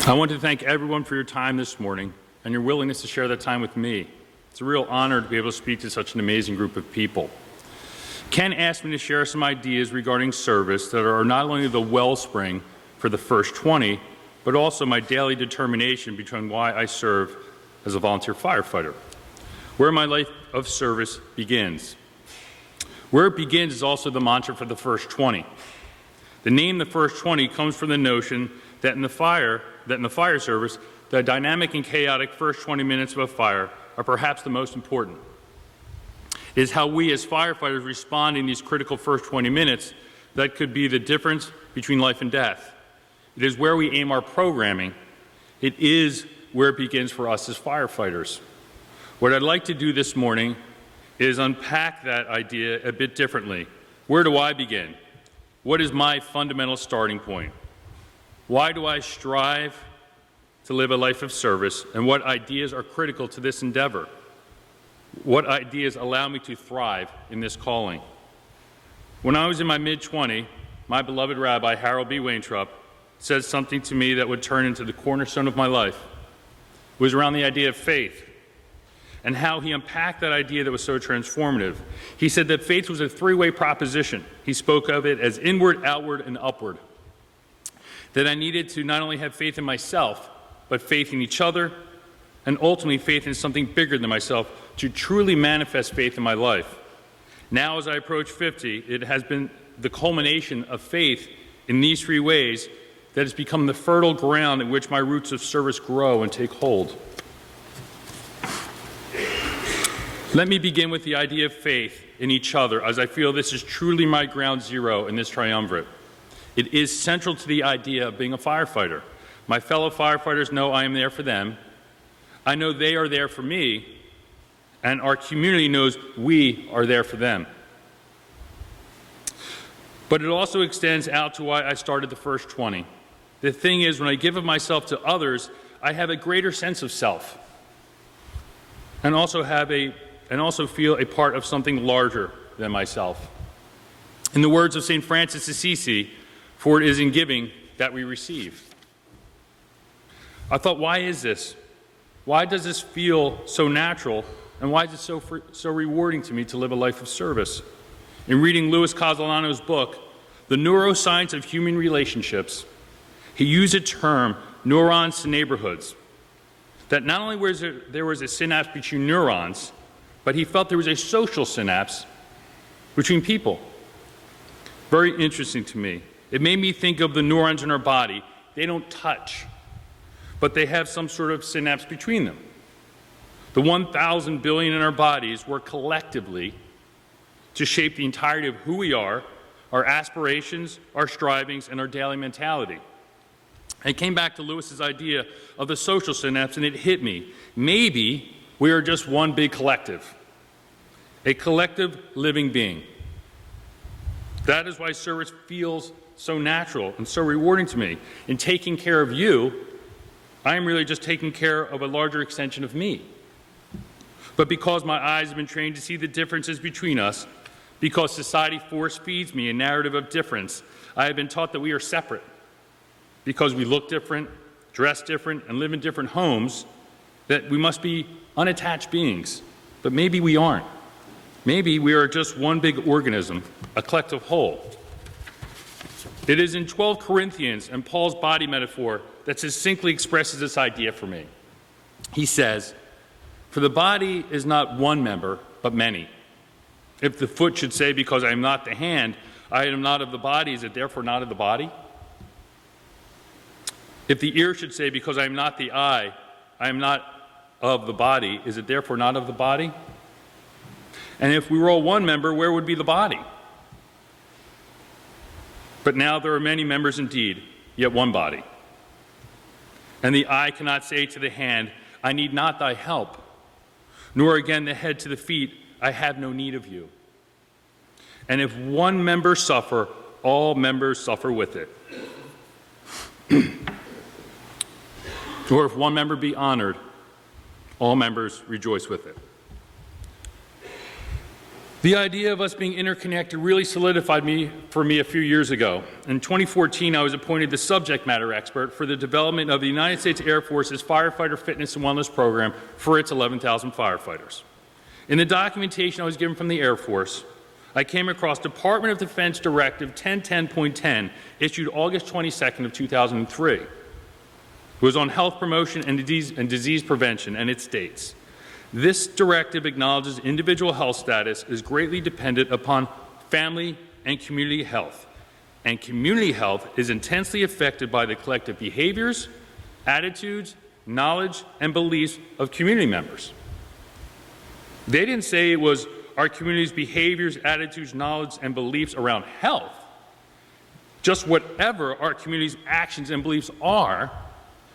I want to thank everyone for your time this morning and your willingness to share that time with me. It's a real honor to be able to speak to such an amazing group of people. Ken asked me to share some ideas regarding service that are not only the wellspring for the first 20, but also my daily determination between why I serve as a volunteer firefighter. Where my life of service begins. Where it begins is also the mantra for the first 20. The name the first 20 comes from the notion that in the fire service, the dynamic and chaotic first 20 minutes of a fire are perhaps the most important. It is how we as firefighters respond in these critical first 20 minutes that could be the difference between life and death. It is where we aim our programming. It is where it begins for us as firefighters. What I'd like to do this morning is unpack that idea a bit differently. Where do I begin? What is my fundamental starting point? Why do I strive to live a life of service, and what ideas are critical to this endeavor? What ideas allow me to thrive in this calling? When I was in my mid-20s, my beloved rabbi, Harold B. Waintrup, said something to me that would turn into the cornerstone of my life. It was around the idea of faith and how he unpacked that idea that was so transformative. He said that faith was a three-way proposition. He spoke of it as inward, outward, and upward. That I needed to not only have faith in myself, but faith in each other, and ultimately faith in something bigger than myself to truly manifest faith in my life. Now, as I approach 50, it has been the culmination of faith in these three ways that has become the fertile ground in which my roots of service grow and take hold. Let me begin with the idea of faith in each other, as I feel this is truly my ground zero in this triumvirate. It is central to the idea of being a firefighter. My fellow firefighters know I am there for them. I know they are there for me, and our community knows we are there for them. But it also extends out to why I started the first 20. The thing is, when I give of myself to others, I have a greater sense of self, and also feel a part of something larger than myself. In the words of St. Francis of Assisi, for it is in giving that we receive. I thought, why is this? Why does this feel so natural, and why is it so rewarding to me to live a life of service? In reading Louis Casolano's book, The Neuroscience of Human Relationships, he used a term, neurons to neighborhoods, that not only was there was a synapse between neurons, but he felt there was a social synapse between people. Very interesting to me. It made me think of the neurons in our body. They don't touch, but they have some sort of synapse between them. The 1,000 billion in our bodies work collectively to shape the entirety of who we are, our aspirations, our strivings, and our daily mentality. I came back to Lewis's idea of the social synapse, and it hit me. Maybe we are just one big collective, a collective living being. That is why service feels so natural and so rewarding to me. In taking care of you, I am really just taking care of a larger extension of me. But because my eyes have been trained to see the differences between us, because society force feeds me a narrative of difference, I have been taught that we are separate. Because we look different, dress different, and live in different homes, that we must be unattached beings. But maybe we aren't. Maybe we are just one big organism, a collective whole. It is in 12 Corinthians and Paul's body metaphor that succinctly expresses this idea for me. He says, "For the body is not one member, but many. If the foot should say, because I am not the hand, I am not of the body, is it therefore not of the body? If the ear should say, because I am not the eye, I am not of the body, is it therefore not of the body? And if we were all one member, where would be the body? But now there are many members indeed, yet one body. And the eye cannot say to the hand, I need not thy help, nor again the head to the feet, I have no need of you. And if one member suffer, all members suffer with it. Or if one member be honored, all members rejoice with it." The idea of us being interconnected really solidified for me a few years ago. In 2014, I was appointed the subject matter expert for the development of the United States Air Force's Firefighter Fitness and Wellness Program for its 11,000 firefighters. In the documentation I was given from the Air Force, I came across Department of Defense Directive 1010.10, issued August 22nd of 2003. It was on health promotion and disease prevention, and it states, this directive acknowledges individual health status is greatly dependent upon family and community health, and community health is intensely affected by the collective behaviors, attitudes, knowledge, and beliefs of community members. They didn't say it was our community's behaviors, attitudes, knowledge, and beliefs around health. Just whatever our community's actions and beliefs are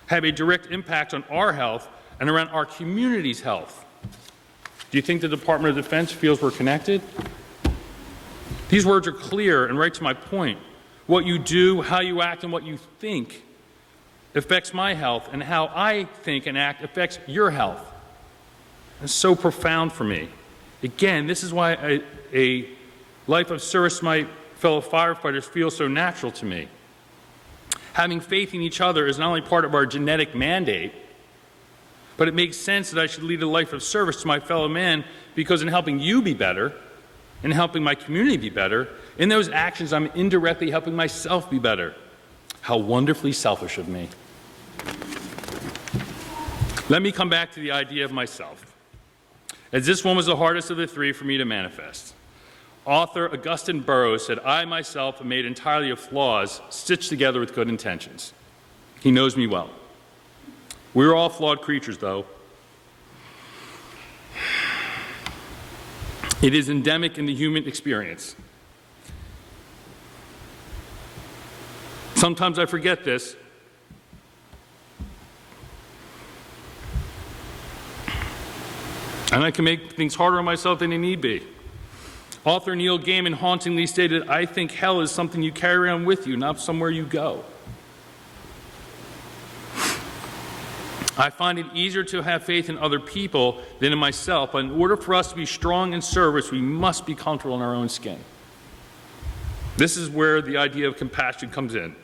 have a direct impact on our health and around our community's health. Do you think the Department of Defense feels we're connected? These words are clear and right to my point. What you do, how you act, and what you think affects my health, and how I think and act affects your health. It's so profound for me. Again, this is why a life of service to my fellow firefighters feels so natural to me. Having faith in each other is not only part of our genetic mandate, but it makes sense that I should lead a life of service to my fellow man, because in helping you be better, in helping my community be better, in those actions I'm indirectly helping myself be better. How wonderfully selfish of me. Let me come back to the idea of myself, as this one was the hardest of the three for me to manifest. Author Augustine Burroughs said, I myself am made entirely of flaws stitched together with good intentions. He knows me well. We're all flawed creatures, though. It is endemic in the human experience. Sometimes I forget this. And I can make things harder on myself than they need be. Author Neil Gaiman hauntingly stated, I think hell is something you carry around with you, not somewhere you go. I find it easier to have faith in other people than in myself, but in order for us to be strong in service, we must be comfortable in our own skin. This is where the idea of compassion comes in.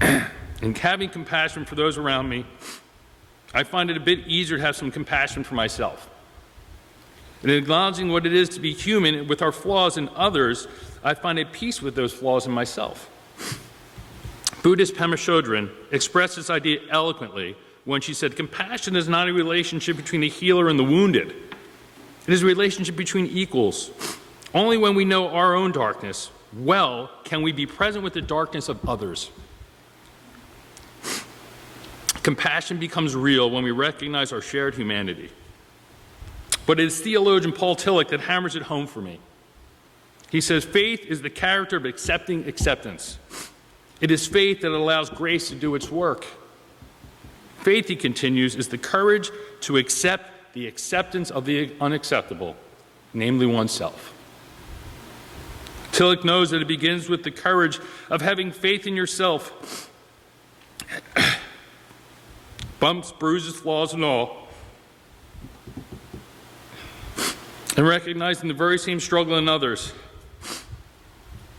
And having compassion for those around me, I find it a bit easier to have some compassion for myself. And acknowledging what it is to be human with our flaws in others, I find a peace with those flaws in myself. Buddhist Pema Chodron expressed this idea eloquently when she said, compassion is not a relationship between the healer and the wounded. It is a relationship between equals. Only when we know our own darkness well can we be present with the darkness of others. Compassion becomes real when we recognize our shared humanity. But it is theologian Paul Tillich that hammers it home for me. He says, faith is the character of accepting acceptance. It is faith that allows grace to do its work. Faith, he continues, is the courage to accept the acceptance of the unacceptable, namely oneself. Tillich knows that it begins with the courage of having faith in yourself. Bumps, bruises, flaws, and all. And recognizing the very same struggle in others.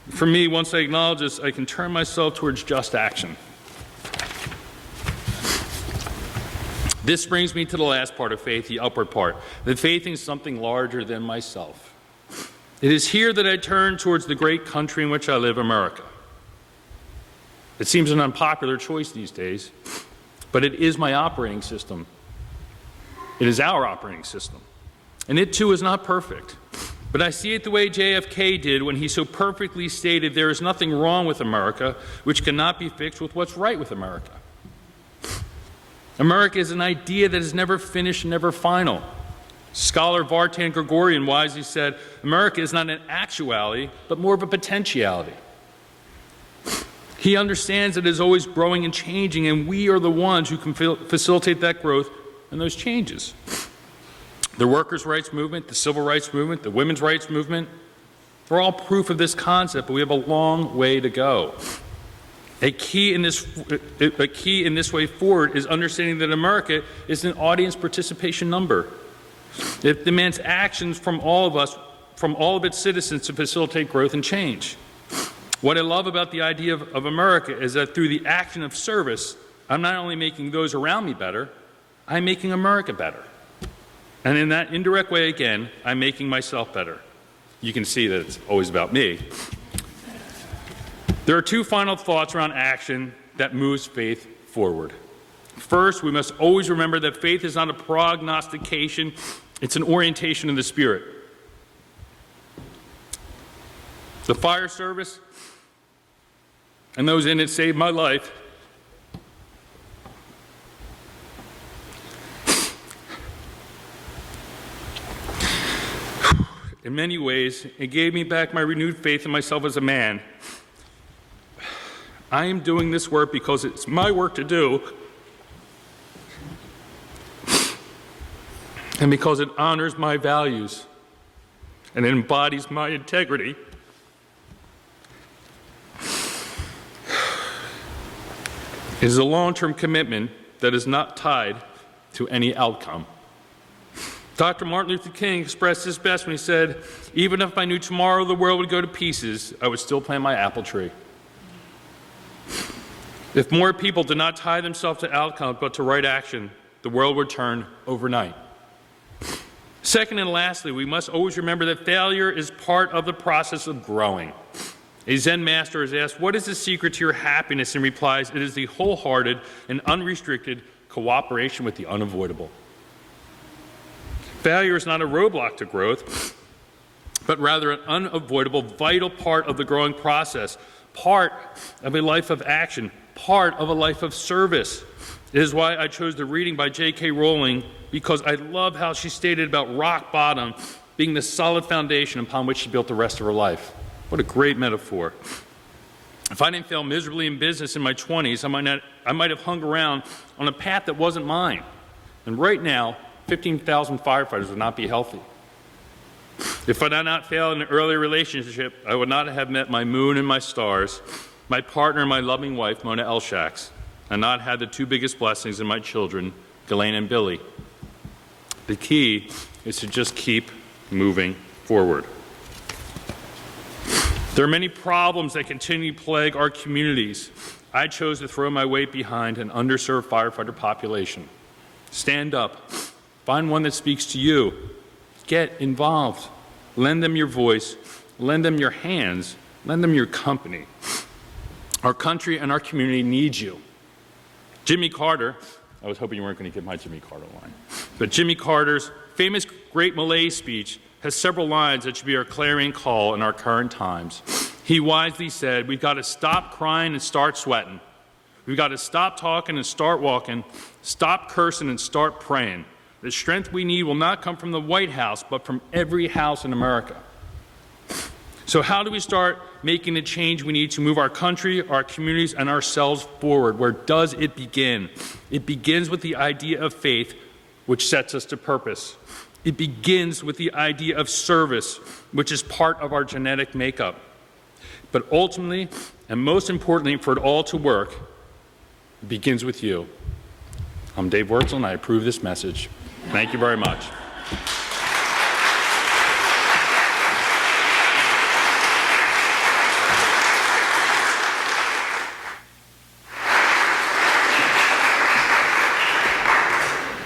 For me, once I acknowledge this, I can turn myself towards just action. This brings me to the last part of faith, the upward part, that faith in something larger than myself. It is here that I turn towards the great country in which I live, America. It seems an unpopular choice these days, but it is my operating system. It is our operating system. And it too is not perfect. But I see it the way JFK did when he so perfectly stated, there is nothing wrong with America which cannot be fixed with what's right with America. America is an idea that is never finished, never final. Scholar Vartan Gregorian wisely said, America is not an actuality, but more of a potentiality. He understands that it is always growing and changing, and we are the ones who can facilitate that growth and those changes. The workers' rights movement, the civil rights movement, the women's rights movement, they're all proof of this concept, but we have a long way to go. A key in this way forward is understanding that America is an audience participation number. It demands actions from all of us from all of its citizens to facilitate growth and change. What I love about the idea of America is that through the action of service, I'm not only making those around me better, I'm making America better. And in that indirect way, again, I'm making myself better. You can see that it's always about me. There are two final thoughts around action that moves faith forward. First, we must always remember that faith is not a prognostication, it's an orientation of the Spirit. The fire service and those in it saved my life. In many ways, it gave me back my renewed faith in myself as a man. I am doing this work because it's my work to do, and because it honors my values and it embodies my integrity. It is a long-term commitment that is not tied to any outcome. Dr. Martin Luther King expressed this best when he said, "Even if I knew tomorrow the world would go to pieces, I would still plant my apple tree." If more people did not tie themselves to outcome but to right action, the world would turn overnight. Second and lastly, we must always remember that failure is part of the process of growing. A Zen master is asked, "What is the secret to your happiness?" and replies, "It is the wholehearted and unrestricted cooperation with the unavoidable." Failure is not a roadblock to growth, but rather an unavoidable, vital part of the growing process, part of a life of action, part of a life of service. It is why I chose the reading by J.K. Rowling, because I love how she stated about rock bottom being the solid foundation upon which she built the rest of her life. What a great metaphor. If I didn't fail miserably in business in my 20s, I might have hung around on a path that wasn't mine. And right now, 15,000 firefighters would not be healthy. If I did not fail in an early relationship, I would not have met my moon and my stars, my partner and my loving wife, Mona Elshax, and not had the two biggest blessings in my children, Galena and Billy. The key is to just keep moving forward. There are many problems that continue to plague our communities. I chose to throw my weight behind an underserved firefighter population. Stand up. Find one that speaks to you. Get involved. Lend them your voice. Lend them your hands. Lend them your company. Our country and our community needs you. Jimmy Carter, I was hoping you weren't going to get my Jimmy Carter line, but Jimmy Carter's famous Great Malay speech has several lines that should be our clarion call in our current times. He wisely said, "We've got to stop crying and start sweating. We've got to stop talking and start walking, stop cursing and start praying. The strength we need will not come from the White House, but from every house in America." So how do we start making the change we need to move our country, our communities, and ourselves forward? Where does it begin? It begins with the idea of faith, which sets us to purpose. It begins with the idea of service, which is part of our genetic makeup. But ultimately, and most importantly, for it all to work, it begins with you. I'm Dave Wurtzel, and I approve this message. Thank you very much.